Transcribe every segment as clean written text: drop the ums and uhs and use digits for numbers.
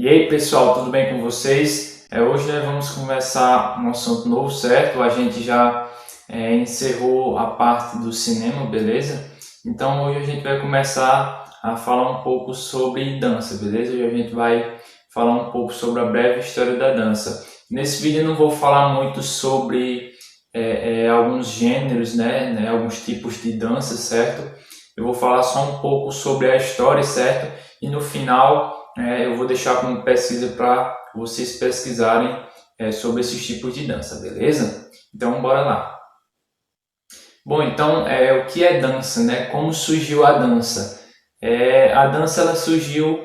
E aí pessoal, tudo bem com vocês? Hoje nós vamos conversar um assunto novo, certo? A gente já encerrou a parte do cinema, beleza? Então hoje a gente vai começar a falar um pouco sobre dança, beleza? Hoje a gente vai falar um pouco sobre a breve história da dança. Nesse vídeo eu não vou falar muito sobre alguns gêneros, né? Alguns tipos de dança, certo? Eu vou falar só um pouco sobre a história, certo? E no final eu vou deixar como pesquisa para vocês pesquisarem sobre esses tipos de dança, beleza? Então, bora lá. Bom, então, o que é dança, né? Como surgiu a dança? A dança ela surgiu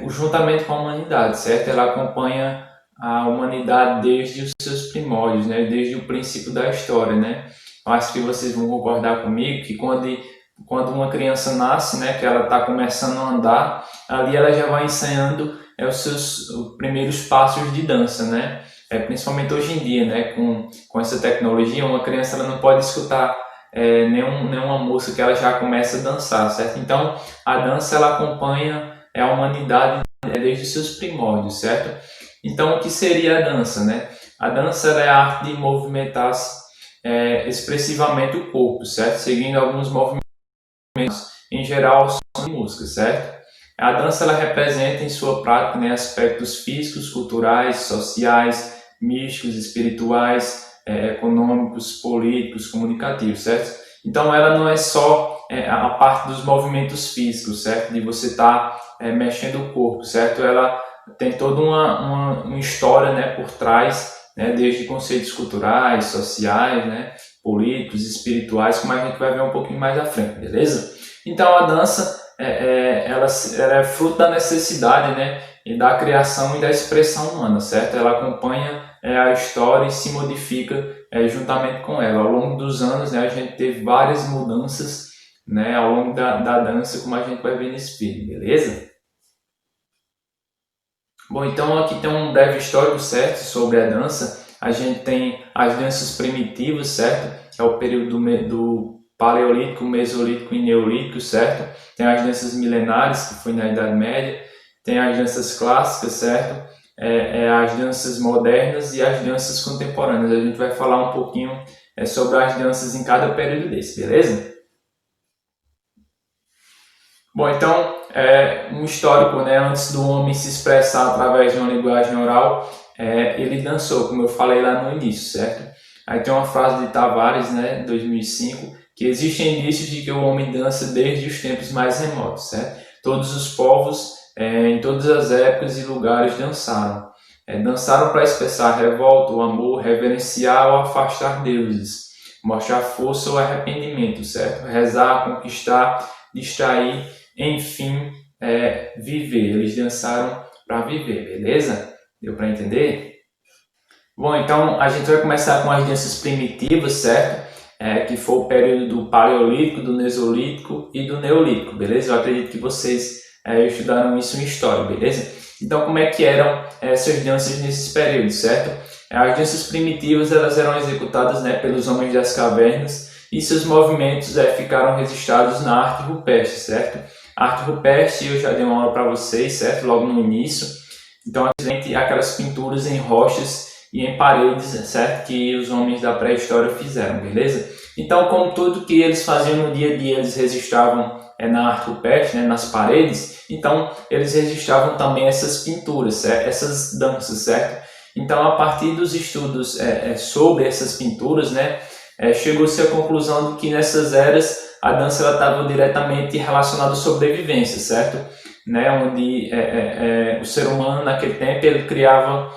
juntamente com a humanidade, certo? Ela acompanha a humanidade desde os seus primórdios, né? Desde o princípio da história, né? Eu acho que vocês vão concordar comigo que quando uma criança nasce, né, que ela está começando a andar, ali ela já vai ensaiando os primeiros passos de dança, né? Principalmente hoje em dia, né, com essa tecnologia, uma criança ela não pode escutar nenhuma música que ela já começa a dançar, certo? Então, a dança ela acompanha a humanidade desde os seus primórdios, certo? Então, o que seria a dança, né? A dança ela é a arte de movimentar expressivamente o corpo, certo? Seguindo alguns movimentos, em geral, são de música, certo? A dança ela representa em sua prática, né, aspectos físicos, culturais, sociais, místicos, espirituais, econômicos, políticos, comunicativos, certo? Então ela não é só a parte dos movimentos físicos, certo? De você estar mexendo o corpo, certo? Ela tem toda uma história, né, por trás, né, desde conceitos culturais, sociais, né, políticos, espirituais, como a gente vai ver um pouquinho mais à frente, beleza? Então a dança ela é fruto da necessidade, né, e da criação e da expressão humana, certo? Ela acompanha a história e se modifica juntamente com ela. Ao longo dos anos, né, a gente teve várias mudanças, né, ao longo da dança, como a gente vai ver nesse vídeo, beleza? Bom, então aqui tem um breve histórico, certo, sobre a dança. A gente tem as danças primitivas, certo? Que é o período do Paleolítico, Mesolítico e Neolítico, certo? Tem as danças milenares, que foi na Idade Média. Tem as danças clássicas, certo? As danças modernas e as danças contemporâneas. A gente vai falar um pouquinho sobre as danças em cada período desse, beleza? Bom, então, um histórico, né, antes do homem se expressar através de uma linguagem oral, ele dançou, como eu falei lá no início, certo? Aí tem uma frase de Tavares, né, 2005, que existem indícios de que o homem dança desde os tempos mais remotos, certo? Todos os povos, em todas as épocas e lugares dançaram. Dançaram para expressar revolta, o amor, reverenciar ou afastar deuses, mostrar força ou arrependimento, certo? Rezar, conquistar, distrair, enfim, viver. Eles dançaram para viver, beleza? Deu para entender? Bom, então a gente vai começar com as danças primitivas, certo? Que foi o período do Paleolítico, do Mesolítico e do Neolítico, beleza? Eu acredito que vocês estudaram isso em história, beleza? Então, como é que eram essas danças nesses períodos, certo? As danças primitivas elas eram executadas, né, pelos homens das cavernas e seus movimentos ficaram registrados na arte rupestre, certo? A arte rupestre eu já dei uma aula para vocês, certo? Logo no início. Então, aquelas pinturas em rochas e em paredes, certo? Que os homens da pré-história fizeram, beleza? Então, como tudo que eles faziam no dia a dia, eles registravam na arte rupestre, né, nas paredes, então eles registravam também essas pinturas, certo? Essas danças, certo? Então, a partir dos estudos sobre essas pinturas, né, chegou-se à conclusão de que nessas eras a dança estava diretamente relacionada à sobrevivência, certo? Né, onde o ser humano naquele tempo ele criava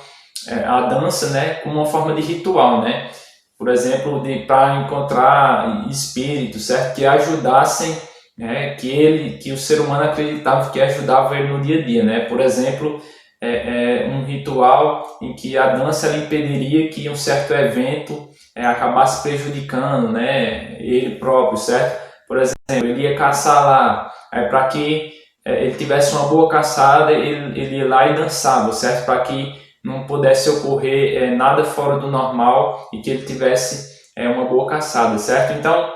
a dança, né, como uma forma de ritual, né? Por exemplo, para encontrar espíritos, certo? Que ajudassem, né, que o ser humano acreditava que ajudava ele no dia a dia, né? Por exemplo, um ritual em que a dança ela impediria que um certo evento acabasse prejudicando, né, ele próprio, certo? Por exemplo, ele ia caçar lá, para que ele tivesse uma boa caçada, ele ia lá e dançava, certo? Para que não pudesse ocorrer nada fora do normal e que ele tivesse uma boa caçada, certo? Então,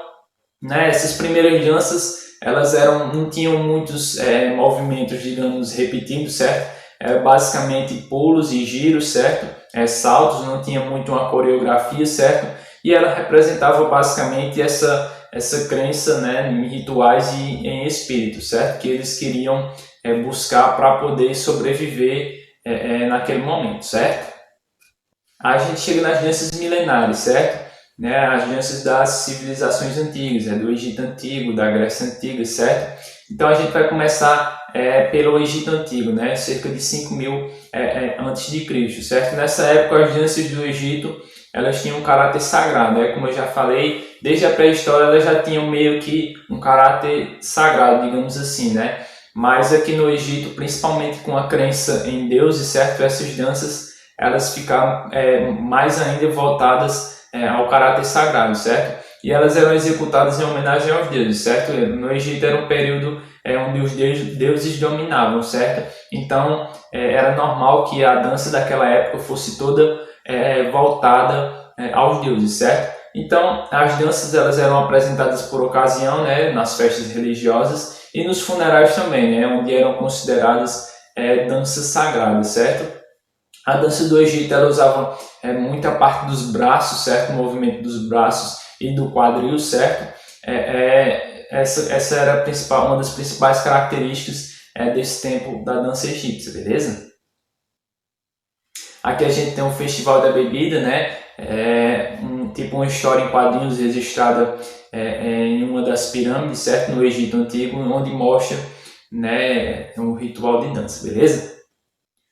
né, essas primeiras danças, elas não tinham muitos movimentos, digamos, repetidos, certo? Era basicamente pulos e giros, certo? Saltos, não tinha muito uma coreografia, certo? E ela representava basicamente essa crença, né, em rituais e em espíritos, certo? Que eles queriam buscar para poder sobreviver naquele momento, certo? A gente chega nas danças milenares, certo? Né, as danças das civilizações antigas, do Egito Antigo, da Grécia Antiga, certo? Então a gente vai começar pelo Egito Antigo, né, cerca de 5.000 antes de Cristo, certo? Nessa época as danças do Egito elas tinham um caráter sagrado, como eu já falei, desde a pré-história elas já tinham meio que um caráter sagrado, digamos assim, né? Mas aqui no Egito, principalmente com a crença em deuses, certo? Essas danças elas ficaram mais ainda voltadas ao caráter sagrado, certo? E elas eram executadas em homenagem aos deuses, certo? No Egito era um período onde os deuses dominavam, certo? Então era normal que a dança daquela época fosse toda voltada aos deuses, certo? Então as danças elas eram apresentadas por ocasião, né, nas festas religiosas e nos funerais também, né, onde eram consideradas danças sagradas, certo? A dança do Egito ela usava muita parte dos braços, certo? O movimento dos braços e do quadril, certo? Essa era uma das principais características desse tempo da dança egípcia, beleza? Aqui a gente tem um festival da bebida, né? Tipo uma história em quadrinhos registrada em uma das pirâmides, certo? No Egito Antigo, onde mostra, né, um ritual de dança, beleza?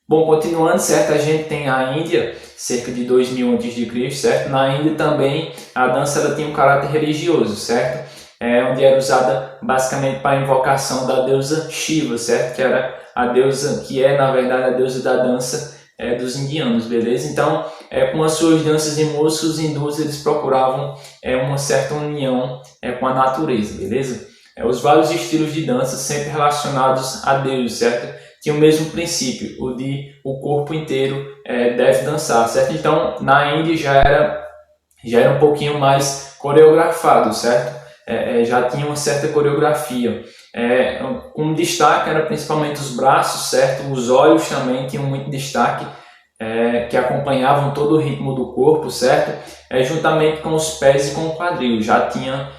Bom, continuando, certo, a gente tem a Índia, cerca de 2000 a.C., certo? Na Índia também a dança ela tinha um caráter religioso, certo? Onde era usada basicamente para a invocação da deusa Shiva, certo? Que era a deusa, que é na verdade a deusa da dança dos indianos, beleza? Então, com as suas danças e músicas, os hindus eles procuravam uma certa união com a natureza, beleza? Os vários estilos de dança sempre relacionados a Deus, certo? Tinha o mesmo princípio, o de o corpo inteiro deve dançar, certo? Então, na Índia já era um pouquinho mais coreografado, certo? Já tinha uma certa coreografia. Um destaque era principalmente os braços, certo? Os olhos também tinham muito destaque, que acompanhavam todo o ritmo do corpo, certo? Juntamente com os pés e com o quadril. Já tinha,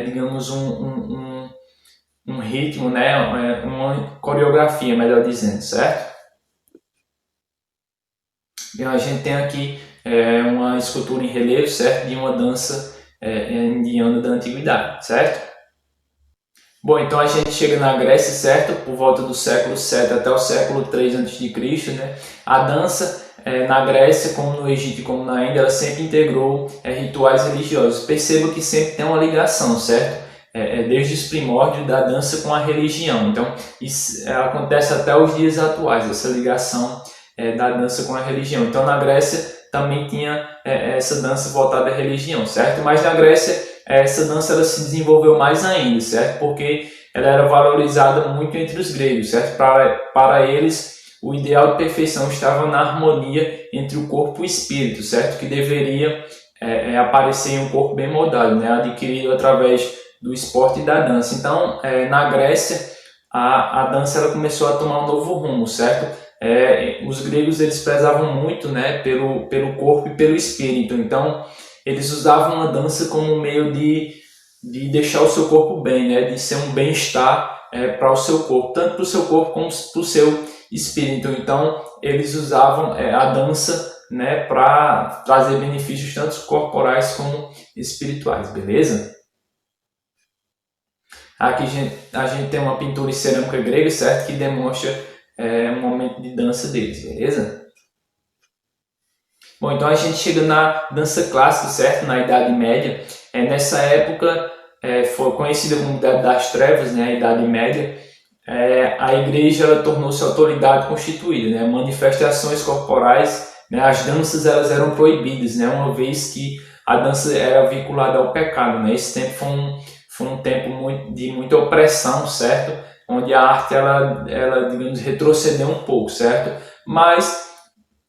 digamos, um ritmo, né? Uma coreografia, melhor dizendo, certo? E a gente tem aqui uma escultura em relevo, certo? De uma dança indiana da antiguidade, certo? Bom, então a gente chega na Grécia, certo? Por volta do século 7 até o século 3 a.C., né? A dança na Grécia, como no Egito e como na Índia, ela sempre integrou rituais religiosos. Perceba que sempre tem uma ligação, certo? Desde os primórdios da dança com a religião. Então, isso acontece até os dias atuais, essa ligação da dança com a religião. Então, na Grécia também tinha essa dança voltada à religião, certo? Mas na Grécia, essa dança ela se desenvolveu mais ainda, certo? Porque ela era valorizada muito entre os gregos, certo? Para eles, o ideal de perfeição estava na harmonia entre o corpo e o espírito, certo? Que deveria aparecer em um corpo bem moldado, né? Adquirido através do esporte e da dança. Então, na Grécia, a dança ela começou a tomar um novo rumo, certo? Os gregos eles prezavam muito, né, pelo corpo e pelo espírito. Então, eles usavam a dança como um meio de deixar o seu corpo bem, né, de ser um bem-estar para o seu corpo, tanto para o seu corpo como para o seu espírito. Então, eles usavam a dança, né, para trazer benefícios tanto corporais como espirituais, beleza? Aqui a gente tem uma pintura em cerâmica grega, certo? Que demonstra um momento de dança deles, beleza? Bom, então a gente chega na dança clássica, certo? Na Idade Média. Nessa época foi conhecida como Idade das Trevas, né? A Idade Média. A igreja tornou-se autoridade constituída, né? Manifestações corporais, né? As danças elas eram proibidas, né? Uma vez que a dança era vinculada ao pecado, né? Esse tempo foi um tempo de muita opressão, certo? Onde a arte, ela digamos, retrocedeu um pouco, certo? Mas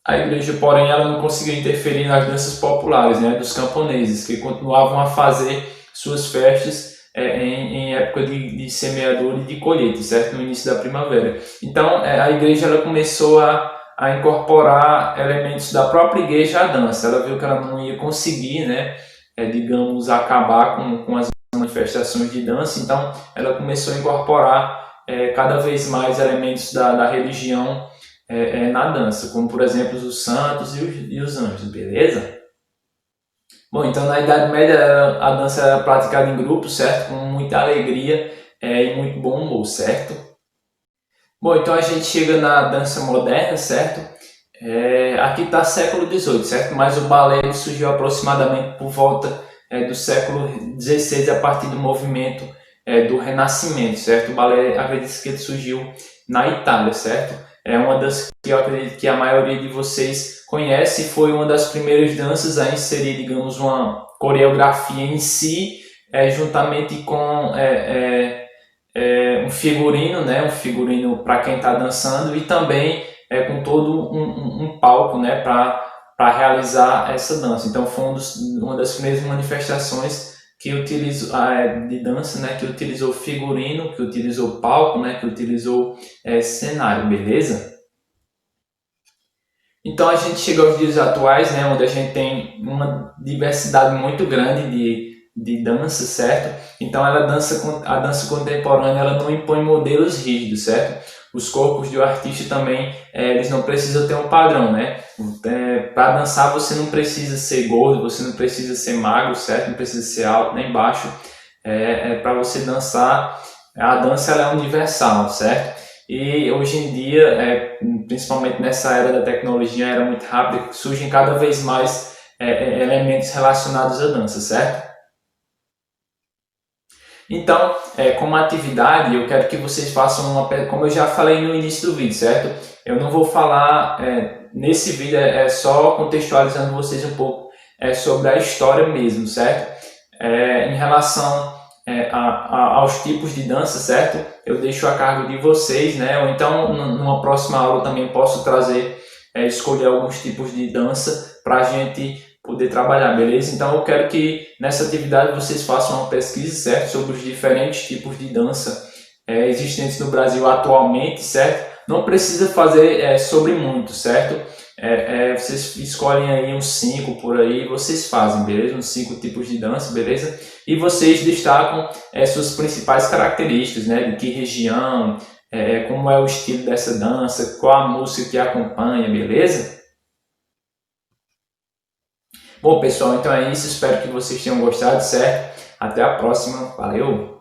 a igreja, porém, ela não conseguiu interferir nas danças populares, né? Dos camponeses, que continuavam a fazer suas festas em época de semeadura e de colheita, certo? No início da primavera. Então, a igreja ela começou a incorporar elementos da própria igreja à dança. Ela viu que ela não ia conseguir, né, digamos, acabar com as manifestações de dança, então ela começou a incorporar cada vez mais elementos da religião na dança, como por exemplo os santos e os anjos, beleza? Bom, então na Idade Média a dança era praticada em grupo, certo? Com muita alegria e muito bom humor, certo? Bom, então a gente chega na dança moderna, certo? Aqui está século XVIII, certo? Mas o balé ele surgiu aproximadamente por volta do século XVI, a partir do movimento do Renascimento, certo? O balé, acredito que ele surgiu na Itália, certo? É uma das que eu acredito que a maioria de vocês conhece, foi uma das primeiras danças a inserir, digamos, uma coreografia em si, juntamente com um figurino, né? Um figurino para quem está dançando e também com todo um palco, né? Para realizar essa dança. Então foi uma das primeiras manifestações que utilizou de dança, né, que utilizou figurino, que utilizou palco, né, que utilizou cenário, beleza? Então a gente chega aos dias atuais, né, onde a gente tem uma diversidade muito grande de dança, certo? Então a dança contemporânea ela não impõe modelos rígidos, certo? Os corpos do artista também, eles não precisam ter um padrão, né? Para dançar você não precisa ser gordo, você não precisa ser magro, certo? Não precisa ser alto nem baixo. Para você dançar, a dança ela é universal, certo? E hoje em dia, principalmente nessa era da tecnologia, era muito rápida, surgem cada vez mais elementos relacionados à dança, certo? Então, como atividade, eu quero que vocês façam como eu já falei no início do vídeo, certo? Eu não vou falar, nesse vídeo só contextualizando vocês um pouco sobre a história mesmo, certo? Em relação aos tipos de dança, certo? Eu deixo a cargo de vocês, né? Ou então, numa próxima aula também posso trazer, escolher alguns tipos de dança para a gente poder trabalhar, beleza? Então eu quero que nessa atividade vocês façam uma pesquisa, certo? Sobre os diferentes tipos de dança existentes no Brasil atualmente, certo? Não precisa fazer sobre muito, certo? Vocês escolhem aí uns 5 por aí, vocês fazem, beleza? Uns 5 tipos de dança, beleza? E vocês destacam suas principais características, né? De que região, como é o estilo dessa dança, qual a música que acompanha, beleza? Bom, pessoal, então é isso. Espero que vocês tenham gostado, certo? Até a próxima. Valeu!